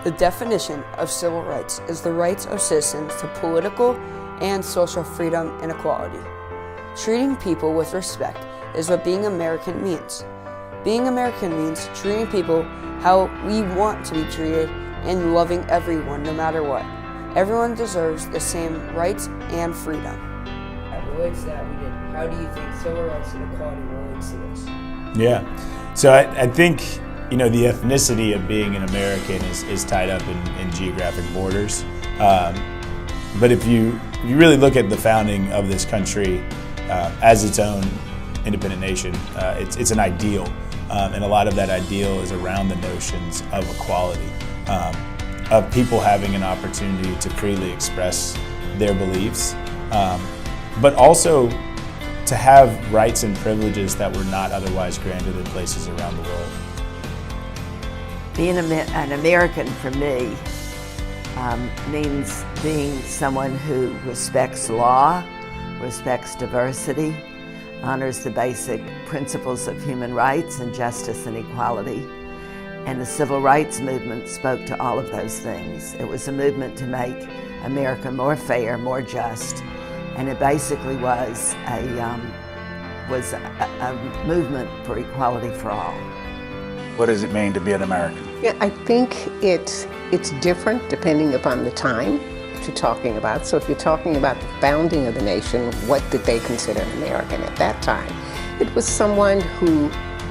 The definition of civil rights is the rights of citizens to political and social freedom and equality. Treating people with respect is what being American means. Being American means treating people how we want to be treated and loving everyone no matter what. Everyone deserves the same rights and freedom. That relates to that we did. How do you think civil rights and equality relates to this? Yeah, so I think the ethnicity of being an American is tied up in geographic borders. But if you really look at the founding of this country as its own independent nation, it's an ideal. And a lot of that ideal is around the notions of equality, of people having an opportunity to freely express their beliefs, but also to have rights and privileges that were not otherwise granted in places around the world. Being an American for me means being someone who respects law, respects diversity, honors the basic principles of human rights and justice and equality. And the Civil Rights Movement spoke to all of those things. It was a movement to make America more fair, more just, and it basically was a movement for equality for all. What does it mean to be an American? Yeah, I think it's different depending upon the time you're talking about. So if you're talking about the founding of the nation, what did they consider an American at that time? It was someone who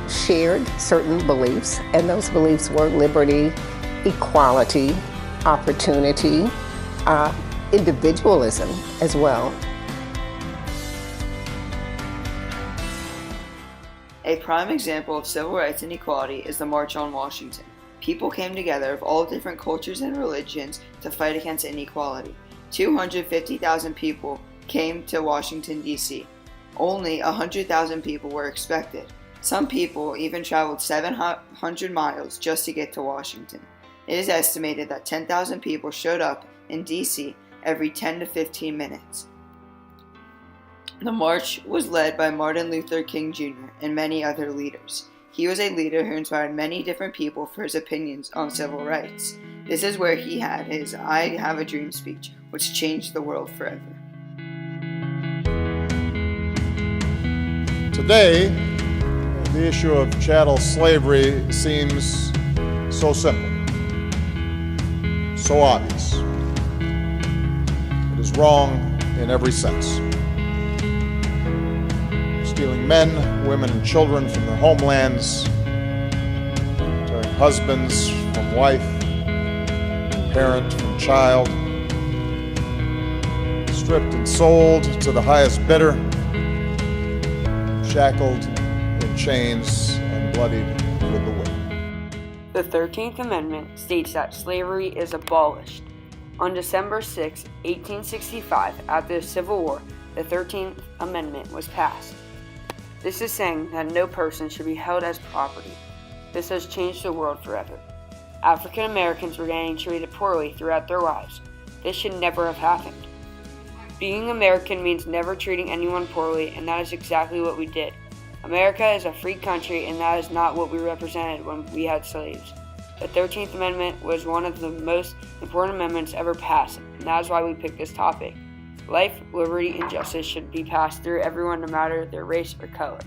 shared certain beliefs, and those beliefs were liberty, equality, opportunity, individualism as well. A prime example of civil rights and equality is the March on Washington. People came together of all different cultures and religions to fight against inequality. 250,000 people came to Washington, D.C. Only 100,000 people were expected. Some people even traveled 700 miles just to get to Washington. It is estimated that 10,000 people showed up in D.C. every 10 to 15 minutes. The march was led by Martin Luther King Jr. and many other leaders. He was a leader who inspired many different people for his opinions on civil rights. This is where he had his I Have a Dream speech, which changed the world forever. Today, the issue of chattel slavery seems so simple, so obvious. It is wrong in every sense. Stealing men, women, and children from their homelands, tearing husbands from wife, parent from child, stripped and sold to the highest bidder, shackled in chains and bloodied with the whip. The 13th Amendment states that slavery is abolished. On December 6, 1865, after the Civil War, the 13th Amendment was passed. This is saying that no person should be held as property. This has changed the world forever. African Americans were getting treated poorly throughout their lives. This should never have happened. Being American means never treating anyone poorly, and that is exactly what we did. America is a free country, and that is not what we represented when we had slaves. The 13th Amendment was one of the most important amendments ever passed, and that is why we picked this topic. Life, liberty, and justice should be passed through everyone no matter their race or color.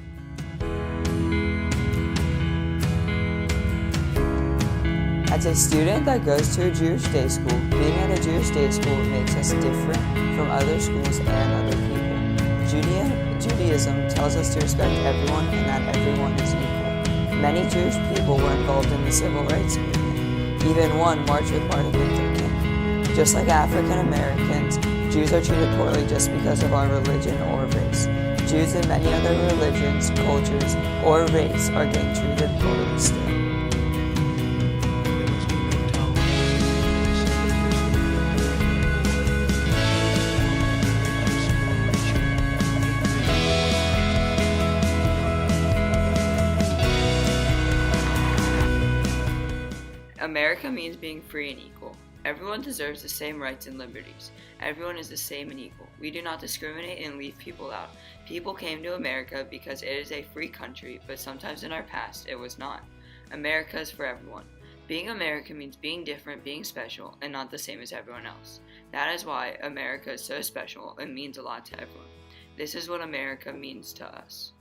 As a student that goes to a Jewish day school, being at a Jewish day school makes us different from other schools and other people. Judaism tells us to respect everyone and that everyone is equal. Many Jewish people were involved in the civil rights movement. Even one marched with Martin Luther King. Just like African Americans, Jews are treated poorly just because of our religion or race. Jews in many other religions, cultures, or race are getting treated poorly still. America means being free and equal. Everyone deserves the same rights and liberties. Everyone is the same and equal. We do not discriminate and leave people out. People came to America because it is a free country, but sometimes in our past it was not. America is for everyone. Being American means being different, being special, and not the same as everyone else. That is why America is so special and means a lot to everyone. This is what America means to us.